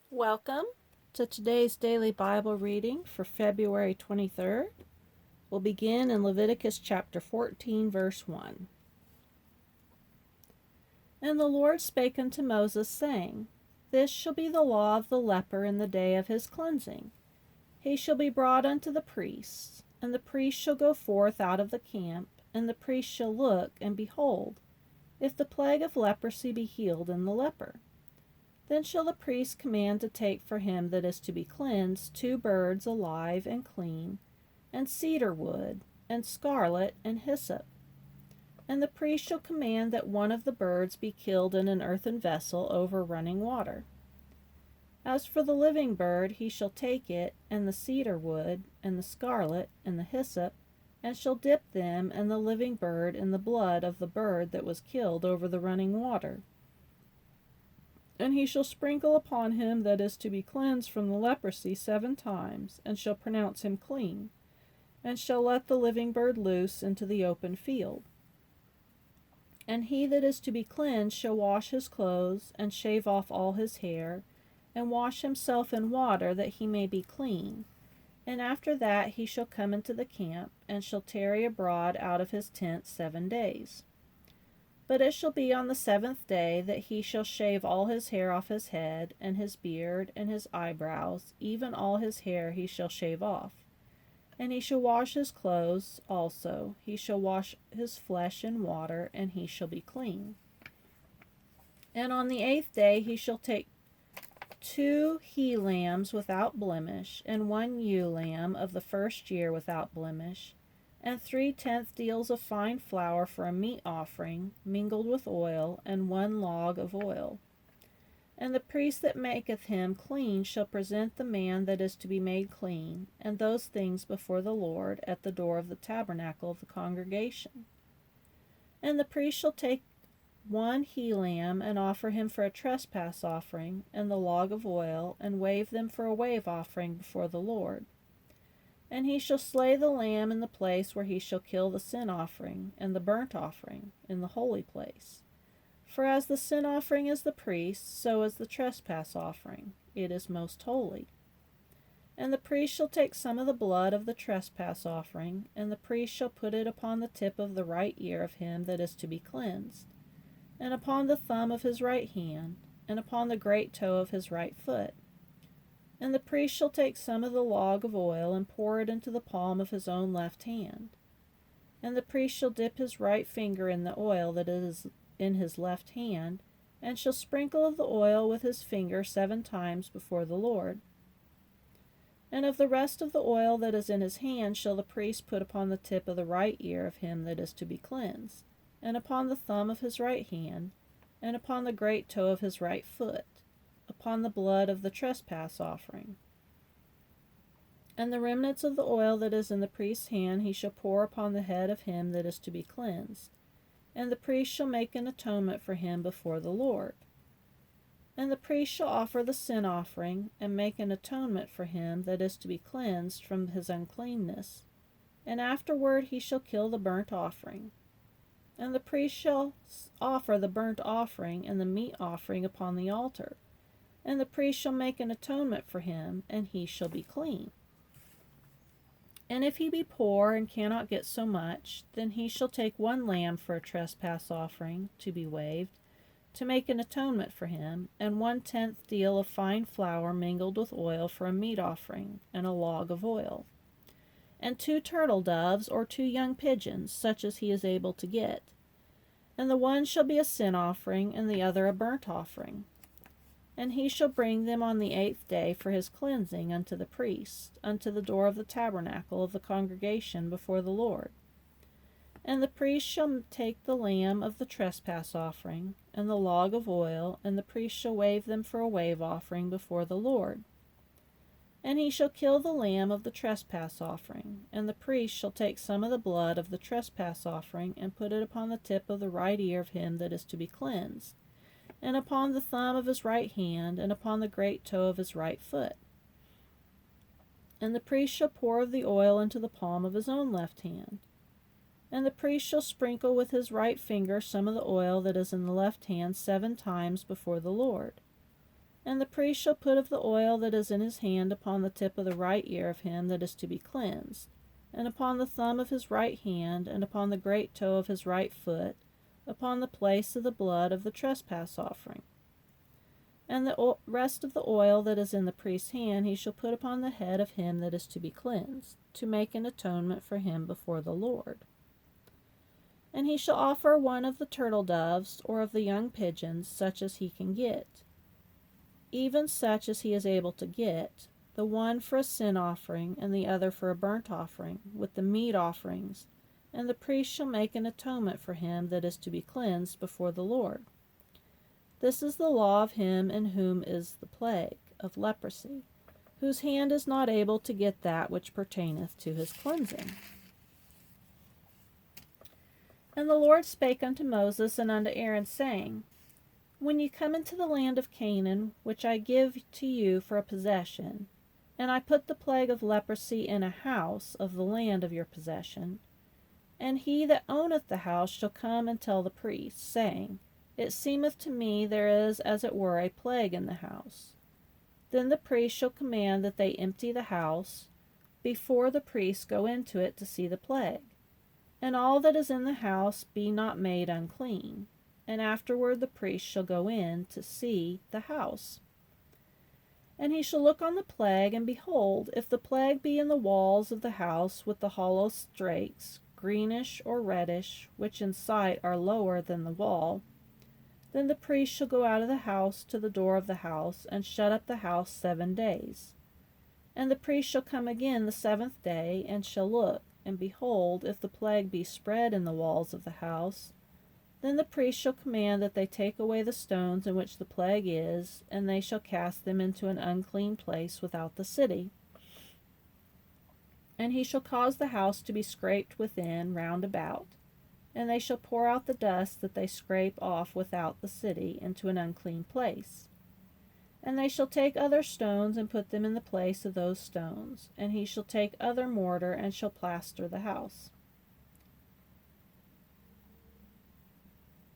Welcome to today's daily Bible reading for February 23rd. We'll begin in Leviticus chapter 14, verse 1. And the Lord spake unto Moses, saying, This shall be the law of the leper in the day of his cleansing. He shall be brought unto the priests, and the priest shall go forth out of the camp, and the priest shall look, and behold, if the plague of leprosy be healed in the leper. Then shall the priest command to take for him that is to be cleansed 2 birds alive and clean, and cedar wood, and scarlet, and hyssop. And the priest shall command that one of the birds be killed in an earthen vessel over running water. As for the living bird, he shall take it, and the cedar wood, and the scarlet, and the hyssop, and shall dip them and the living bird in the blood of the bird that was killed over the running water. And he shall sprinkle upon him that is to be cleansed from the leprosy 7 times, and shall pronounce him clean, and shall let the living bird loose into the open field. And he that is to be cleansed shall wash his clothes, and shave off all his hair, and wash himself in water, that he may be clean. And after that he shall come into the camp, and shall tarry abroad out of his tent 7 days. But it shall be on the 7th day that he shall shave all his hair off his head, and his beard, and his eyebrows, even all his hair he shall shave off. And he shall wash his clothes also, he shall wash his flesh in water, and he shall be clean. And on the 8th day he shall take 2 he-lambs without blemish, and 1 ewe-lamb of the first year without blemish, and 3/10 deals of fine flour for a meat offering, mingled with oil, and 1 log of oil. And the priest that maketh him clean shall present the man that is to be made clean, and those things before the Lord at the door of the tabernacle of the congregation. And the priest shall take 1 he-lamb, and offer him for a trespass offering, and the log of oil, and wave them for a wave offering before the Lord. And he shall slay the lamb in the place where he shall kill the sin offering and the burnt offering, in the holy place. For as the sin offering is the priest, so is the trespass offering. It is most holy. And the priest shall take some of the blood of the trespass offering, and the priest shall put it upon the tip of the right ear of him that is to be cleansed, and upon the thumb of his right hand, and upon the great toe of his right foot. And the priest shall take some of the log of oil, and pour it into the palm of his own left hand. And the priest shall dip his right finger in the oil that is in his left hand, and shall sprinkle of the oil with his finger 7 times before the Lord. And of the rest of the oil that is in his hand shall the priest put upon the tip of the right ear of him that is to be cleansed, and upon the thumb of his right hand, and upon the great toe of his right foot, upon the blood of the trespass offering. And the remnants of the oil that is in the priest's hand he shall pour upon the head of him that is to be cleansed, and the priest shall make an atonement for him before the Lord. And the priest shall offer the sin offering, and make an atonement for him that is to be cleansed from his uncleanness, and afterward he shall kill the burnt offering. And the priest shall offer the burnt offering and the meat offering upon the altar, and the priest shall make an atonement for him, and he shall be clean. And if he be poor and cannot get so much, then he shall take 1 lamb for a trespass offering, to be waved, to make an atonement for him, and 1/10 deal of fine flour mingled with oil for a meat offering, and a log of oil. And 2 turtle doves, or 2 young pigeons, such as he is able to get. And the one shall be a sin offering, and the other a burnt offering. And he shall bring them on the 8th day for his cleansing unto the priest, unto the door of the tabernacle of the congregation before the Lord. And the priest shall take the lamb of the trespass offering, and the log of oil, and the priest shall wave them for a wave offering before the Lord. And he shall kill the lamb of the trespass offering, and the priest shall take some of the blood of the trespass offering, and put it upon the tip of the right ear of him that is to be cleansed, and upon the thumb of his right hand, and upon the great toe of his right foot. And the priest shall pour of the oil into the palm of his own left hand. And the priest shall sprinkle with his right finger some of the oil that is in the left hand 7 times before the Lord. And the priest shall put of the oil that is in his hand upon the tip of the right ear of him that is to be cleansed, and upon the thumb of his right hand, and upon the great toe of his right foot, upon the place of the blood of the trespass offering. And the rest of the oil that is in the priest's hand he shall put upon the head of him that is to be cleansed, to make an atonement for him before the Lord. And he shall offer one of the turtle doves, or of the young pigeons, such as he can get, even such as he is able to get, the one for a sin offering, and the other for a burnt offering, with the meat offerings, and the priest shall make an atonement for him that is to be cleansed before the Lord. This is the law of him in whom is the plague of leprosy, whose hand is not able to get that which pertaineth to his cleansing. And the Lord spake unto Moses and unto Aaron, saying, When ye come into the land of Canaan, which I give to you for a possession, and I put the plague of leprosy in a house of the land of your possession, and he that owneth the house shall come and tell the priest, saying, It seemeth to me there is as it were a plague in the house. Then the priest shall command that they empty the house, before the priests go into it to see the plague. And all that is in the house be not made unclean. And afterward the priest shall go in to see the house. And he shall look on the plague, and behold, if the plague be in the walls of the house with the hollow strakes, greenish or reddish, which in sight are lower than the wall, then the priest shall go out of the house to the door of the house, and shut up the house 7 days. And the priest shall come again the 7th day, and shall look, and behold, if the plague be spread in the walls of the house, then the priest shall command that they take away the stones in which the plague is, and they shall cast them into an unclean place without the city. And he shall cause the house to be scraped within round about, and they shall pour out the dust that they scrape off without the city into an unclean place. And they shall take other stones and put them in the place of those stones, and he shall take other mortar and shall plaster the house.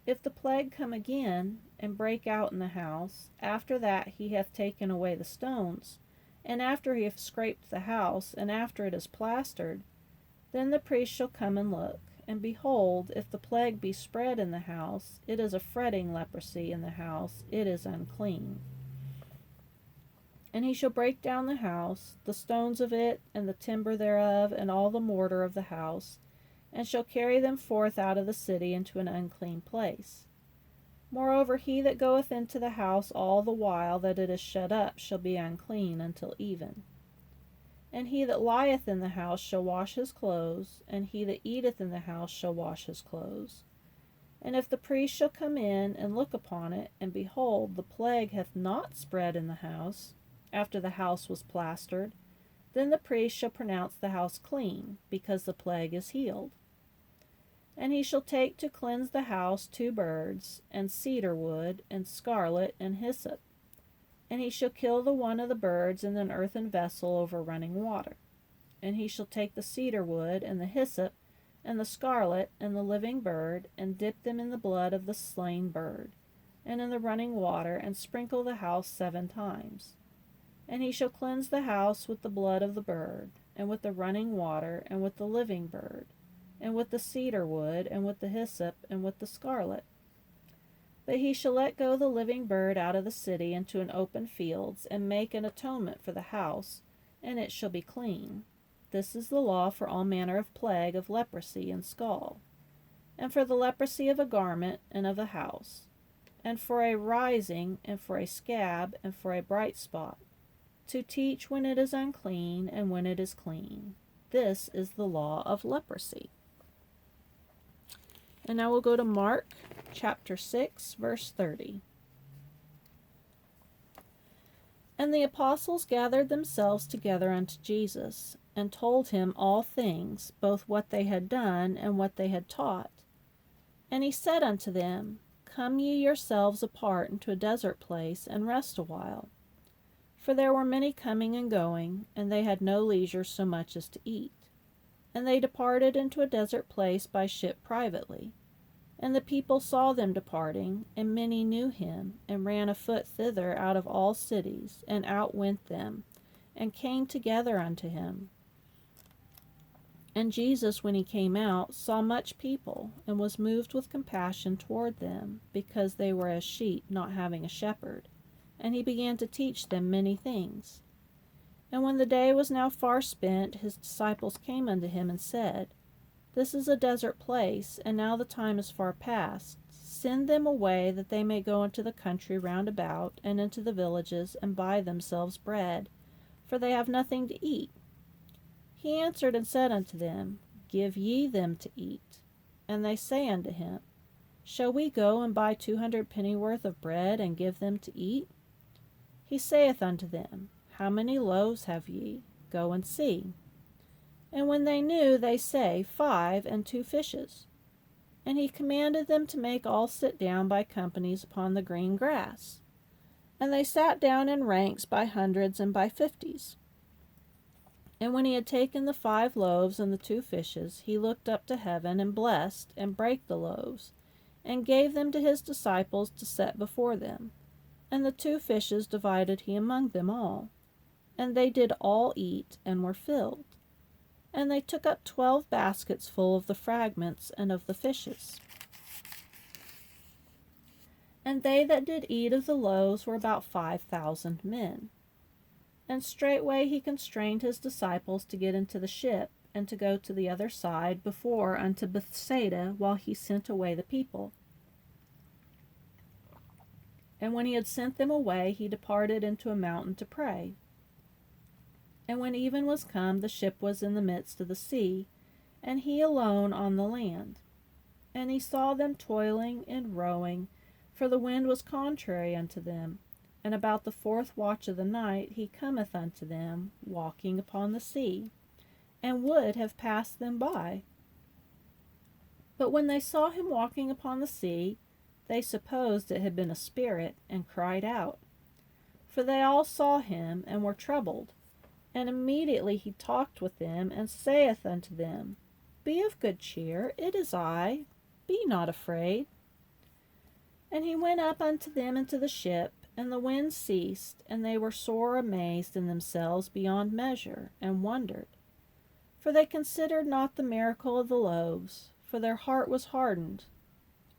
If the plague come again, and break out in the house, after that he hath taken away the stones, and after he hath scraped the house, and after it is plastered, then the priest shall come and look. And behold, if the plague be spread in the house, it is a fretting leprosy in the house, it is unclean. And he shall break down the house, the stones of it, and the timber thereof, and all the mortar of the house, and shall carry them forth out of the city into an unclean place. Moreover, he that goeth into the house all the while that it is shut up shall be unclean until even. And he that lieth in the house shall wash his clothes, and he that eateth in the house shall wash his clothes. And if the priest shall come in and look upon it, and behold, the plague hath not spread in the house, after the house was plastered, then the priest shall pronounce the house clean, because the plague is healed. And he shall take to cleanse the house 2 birds, and cedar wood, and scarlet, and hyssop. And he shall kill the one of the birds in an earthen vessel over running water. And he shall take the cedar wood, and the hyssop, and the scarlet, and the living bird, and dip them in the blood of the slain bird, and in the running water, and sprinkle the house 7 times. And he shall cleanse the house with the blood of the bird, and with the running water, and with the living bird, and with the cedar wood, and with the hyssop, and with the scarlet. But he shall let go the living bird out of the city into an open fields, and make an atonement for the house, and it shall be clean. This is the law for all manner of plague of leprosy and scall, and for the leprosy of a garment and of a house, and for a rising, and for a scab, and for a bright spot, to teach when it is unclean and when it is clean. This is the law of leprosy. And now we'll go to Mark chapter 6, verse 30. And the apostles gathered themselves together unto Jesus, and told him all things, both what they had done and what they had taught. And he said unto them, Come ye yourselves apart into a desert place, and rest a while. For there were many coming and going, and they had no leisure so much as to eat. And they departed into a desert place by ship privately. And the people saw them departing, and many knew him, and ran afoot thither out of all cities, and outwent them, and came together unto him. And Jesus, when he came out, saw much people, and was moved with compassion toward them, because they were as sheep not having a shepherd. And he began to teach them many things. And when the day was now far spent, his disciples came unto him and said, This is a desert place, and now the time is far past. Send them away, that they may go into the country round about, and into the villages, and buy themselves bread, for they have nothing to eat. He answered and said unto them, Give ye them to eat. And they say unto him, Shall we go and buy 200 pennyworth of bread, and give them to eat? He saith unto them, How many loaves have ye? Go and see. And when they knew, they say, 5, and 2 fishes. And he commanded them to make all sit down by companies upon the green grass. And they sat down in ranks by hundreds and by 50s. And when he had taken the 5 loaves and the 2 fishes, he looked up to heaven, and blessed, and brake the loaves, and gave them to his disciples to set before them. And the 2 fishes divided he among them all. And they did all eat, and were filled. And they took up 12 baskets full of the fragments and of the fishes. And they that did eat of the loaves were about 5,000 men. And straightway he constrained his disciples to get into the ship, and to go to the other side before unto Bethsaida, while he sent away the people. And when he had sent them away, he departed into a mountain to pray. And when even was come, the ship was in the midst of the sea, and he alone on the land. And he saw them toiling and rowing, for the wind was contrary unto them. And about the 4th watch of the night he cometh unto them, walking upon the sea, and would have passed them by. But when they saw him walking upon the sea, they supposed it had been a spirit, and cried out. For they all saw him, and were troubled. And immediately he talked with them, and saith unto them, Be of good cheer, it is I, be not afraid. And he went up unto them into the ship, and the wind ceased, and they were sore amazed in themselves beyond measure, and wondered. For they considered not the miracle of the loaves, for their heart was hardened.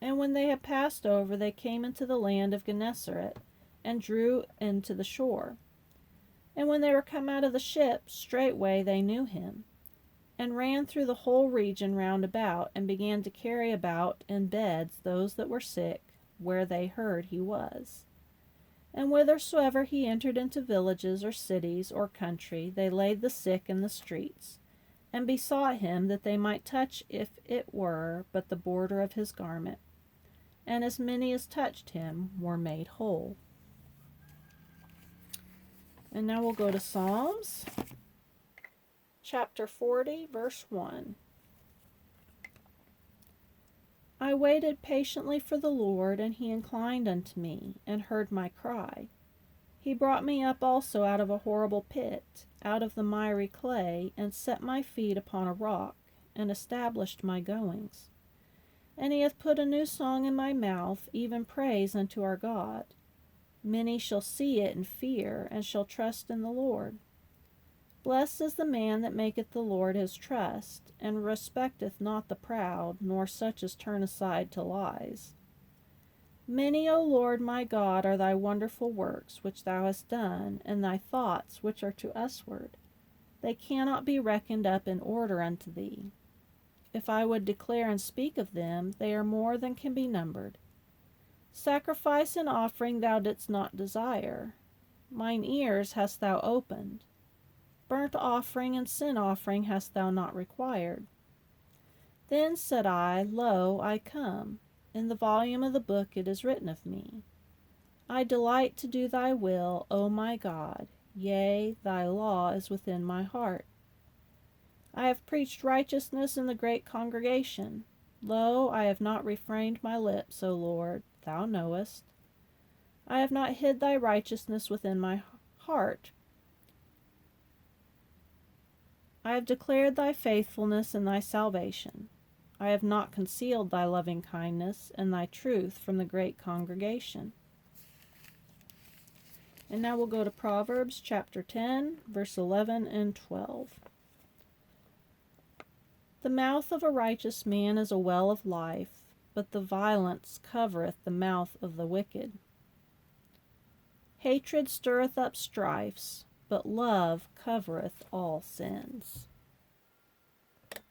And when they had passed over, they came into the land of Gennesaret, and drew into the shore. And when they were come out of the ship, straightway they knew him, and ran through the whole region round about, and began to carry about in beds those that were sick, where they heard he was. And whithersoever he entered into villages or cities or country, they laid the sick in the streets, and besought him that they might touch, if it were but the border of his garment. And as many as touched him were made whole. And now we'll go to Psalms, chapter 40, verse 1. I waited patiently for the Lord, and he inclined unto me, and heard my cry. He brought me up also out of a horrible pit, out of the miry clay, and set my feet upon a rock, and established my goings. And he hath put a new song in my mouth, even praise unto our God. Many shall see it and fear, and shall trust in the Lord. Blessed is the man that maketh the Lord his trust, and respecteth not the proud, nor such as turn aside to lies. Many, O Lord my God, are thy wonderful works which thou hast done, and thy thoughts which are to usward. They cannot be reckoned up in order unto thee. If I would declare and speak of them, they are more than can be numbered. Sacrifice and offering thou didst not desire. Mine ears hast thou opened. Burnt offering and sin offering hast thou not required. Then said I, Lo, I come. In the volume of the book it is written of me. I delight to do thy will, O my God. Yea, thy law is within my heart. I have preached righteousness in the great congregation. Lo, I have not refrained my lips, O Lord, thou knowest. I have not hid thy righteousness within my heart. I have declared thy faithfulness and thy salvation. I have not concealed thy loving kindness and thy truth from the great congregation. And now we'll go to Proverbs chapter 10, verse 11 and 12. The mouth of a righteous man is a well of life, but the violence covereth the mouth of the wicked. Hatred stirreth up strifes, but love covereth all sins.